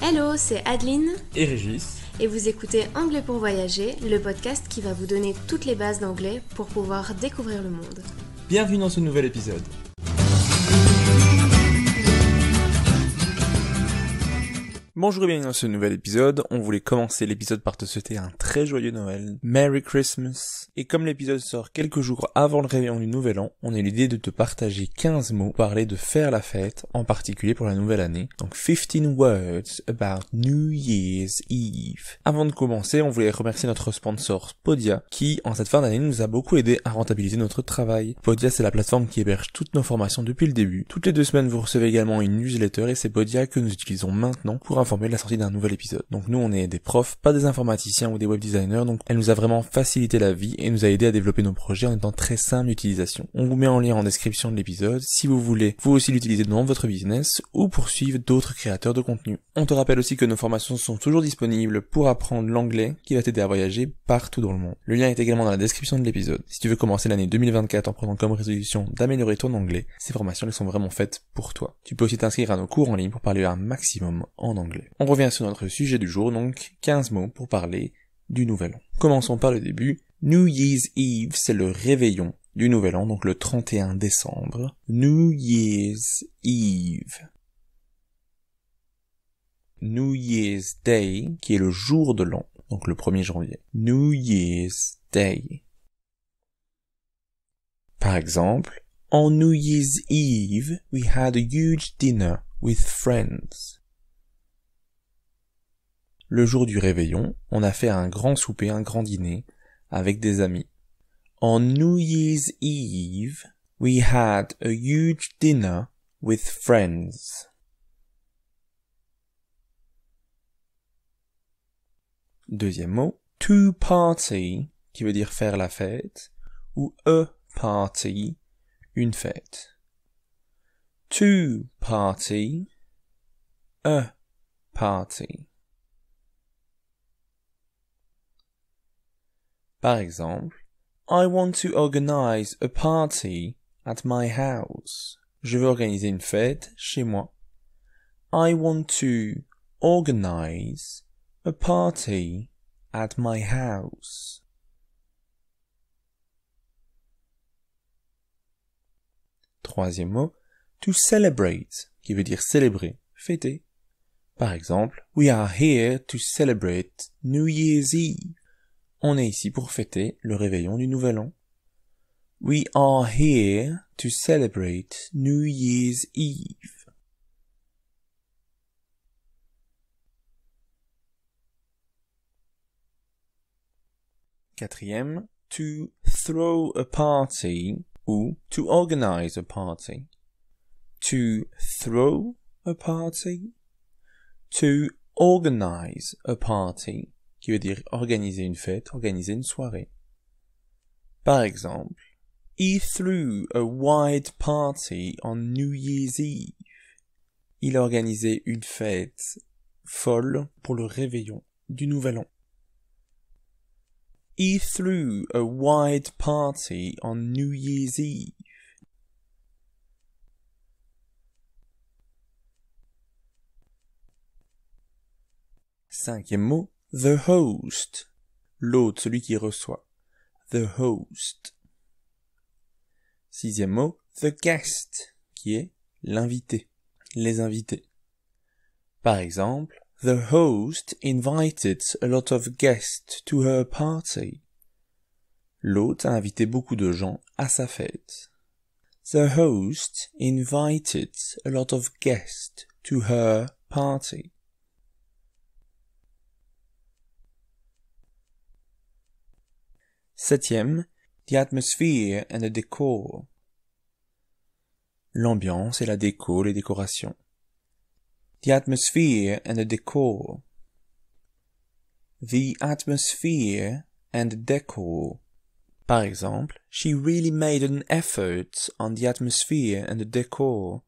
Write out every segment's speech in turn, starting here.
Hello, c'est Adeline et Régis. Et vous écoutez Anglais pour voyager, le podcast qui va vous donner toutes les bases d'anglais pour pouvoir découvrir le monde. Bienvenue dans ce nouvel épisode. Bonjour et bienvenue dans ce nouvel épisode. On voulait commencer l'épisode par te souhaiter un très joyeux Noël. Merry Christmas. Et comme l'épisode sort quelques jours avant le réveillon du Nouvel An, on a l'idée de te partager 15 mots pour parler de faire la fête, en particulier pour la nouvelle année. Donc 15 words about New Year's Eve. Avant de commencer, on voulait remercier notre sponsor Podia, qui en cette fin d'année nous a beaucoup aidé à rentabiliser notre travail. Podia, c'est la plateforme qui héberge toutes nos formations depuis le début. Toutes les 2 semaines, vous recevez également une newsletter et c'est Podia que nous utilisons maintenant pour informer de la sortie d'un nouvel épisode. Donc nous, on est des profs, pas des informaticiens ou des web designers, donc elle nous a vraiment facilité la vie et nous a aidé à développer nos projets en étant très simple d'utilisation. On vous met en lien en description de l'épisode si vous voulez vous aussi l'utiliser dans votre business ou pour suivre d'autres créateurs de contenu. On te rappelle aussi que nos formations sont toujours disponibles pour apprendre l'anglais qui va t'aider à voyager partout dans le monde. Le lien est également dans la description de l'épisode. Si tu veux commencer l'année 2024 en prenant comme résolution d'améliorer ton anglais, ces formations elles sont vraiment faites pour toi. Tu peux aussi t'inscrire à nos cours en ligne pour parler un maximum en anglais. On revient sur notre sujet du jour, donc 15 mots pour parler du Nouvel An. Commençons par le début. New Year's Eve, c'est le réveillon du Nouvel An, donc le 31 décembre. New Year's Eve. New Year's Day, qui est le jour de l'an, donc le 1er janvier. New Year's Day. Par exemple, on New Year's Eve, we had a huge dinner with friends. Le jour du réveillon, on a fait un grand souper, un grand dîner, avec des amis. On New Year's Eve, we had a huge dinner with friends. Deuxième mot, to party, qui veut dire faire la fête, ou a party, une fête. To party, a party. Par exemple, I want to organize a party at my house. Je veux organiser une fête chez moi. I want to organize a party at my house. Troisième mot, to celebrate, qui veut dire célébrer, fêter. Par exemple, we are here to celebrate New Year's Eve. On est ici pour fêter le réveillon du Nouvel An. We are here to celebrate New Year's Eve. Quatrième, to throw a party ou to organize a party. To throw a party, to organize a party, qui veut dire organiser une fête, organiser une soirée. Par exemple, he threw a wide party on New Year's Eve. Il a organisé une fête folle pour le réveillon du Nouvel An. He threw a wide party on New Year's Eve. Cinquième mot, the host. L'hôte, celui qui reçoit. The host. Sixième mot, the guest, qui est l'invité, les invités. Par exemple, the host invited a lot of guests to her party. L'hôte a invité beaucoup de gens à sa fête. The host invited a lot of guests to her party. Septième, the atmosphere and the decor. L'ambiance et la déco, les décorations. The atmosphere and the decor. The atmosphere and the decor. Par exemple, she really made an effort on the atmosphere and the decor.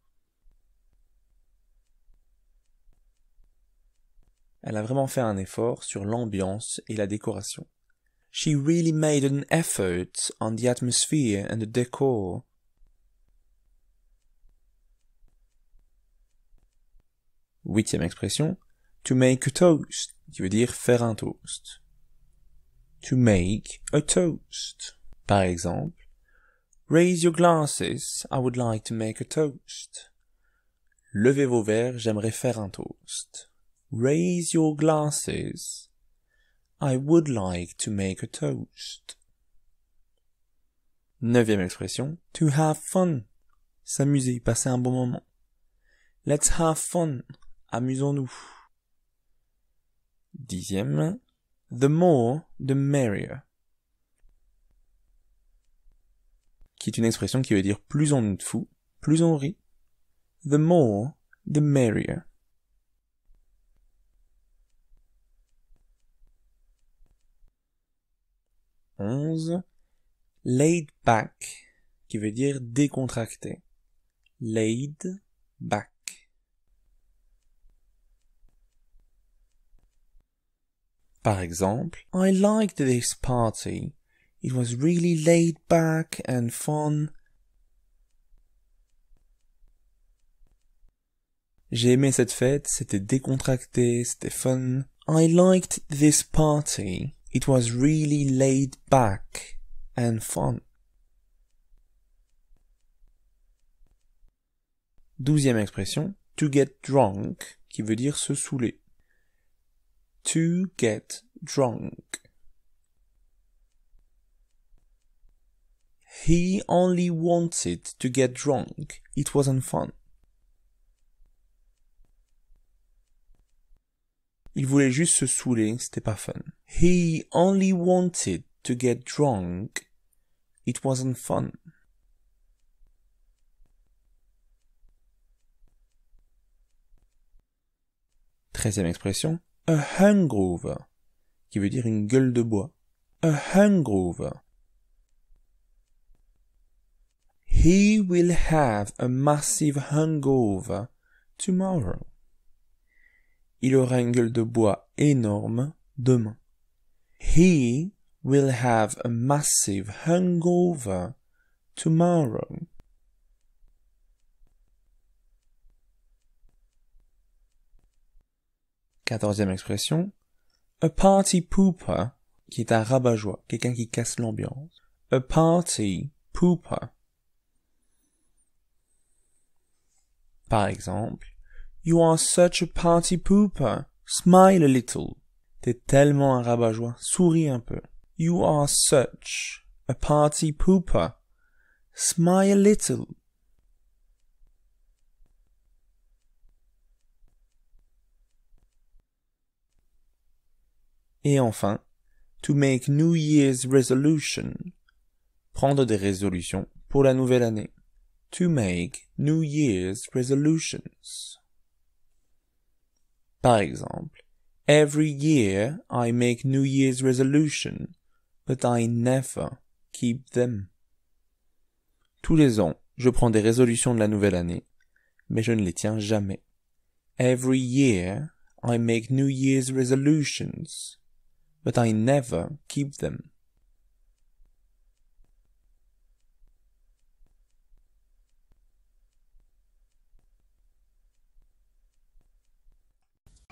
Elle a vraiment fait un effort sur l'ambiance et la décoration. She really made an effort on the atmosphere and the decor. Huitième expression, To make a toast, qui veut dire faire un toast. To make a toast. Par exemple, raise your glasses, I would like to make a toast. Levez vos verres, j'aimerais faire un toast. Raise your glasses, I would like to make a toast. 9e expression, to have fun. S'amuser, passer un bon moment. Let's have fun. Amusons-nous. 10e, the more, the merrier. Qui est une expression qui veut dire plus on est fou, plus on rit. The more, the merrier. 11, laid back, qui veut dire décontracté. Laid back. Par exemple, I liked this party. It was really laid back and fun. J'ai aimé cette fête, c'était décontracté, c'était fun. I liked this party. It was really laid back and fun. 12e expression, to get drunk, qui veut dire se saouler. To get drunk. He only wanted to get drunk. It wasn't fun. Il voulait juste se saouler, c'était pas fun. He only wanted to get drunk. It wasn't fun. Treizième expression, a hangover, qui veut dire une gueule de bois. A hangover. He will have a massive hangover tomorrow. Il aura une gueule de bois énorme demain. He will have a massive hangover tomorrow. Quatorzième expression, a party pooper, qui est un rabat-joie, quelqu'un qui casse l'ambiance. A party pooper. Par exemple, you are such a party pooper. Smile a little. T'es tellement un rabat-joie. Souris un peu. You are such a party pooper. Smile a little. Et enfin, to make New Year's resolution. Prendre des résolutions pour la nouvelle année. To make New Year's resolutions. Par exemple, every year I make New Year's resolution, but I never keep them. Tous les ans, je prends des résolutions de la nouvelle année, mais je ne les tiens jamais. Every year I make New Year's resolutions, but I never keep them.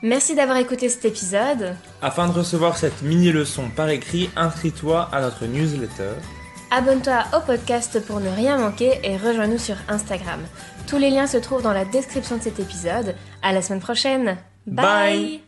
Merci d'avoir écouté cet épisode. Afin de recevoir cette mini-leçon par écrit, inscris-toi à notre newsletter. Abonne-toi au podcast pour ne rien manquer et rejoins-nous sur Instagram. Tous les liens se trouvent dans la description de cet épisode. À la semaine prochaine. Bye.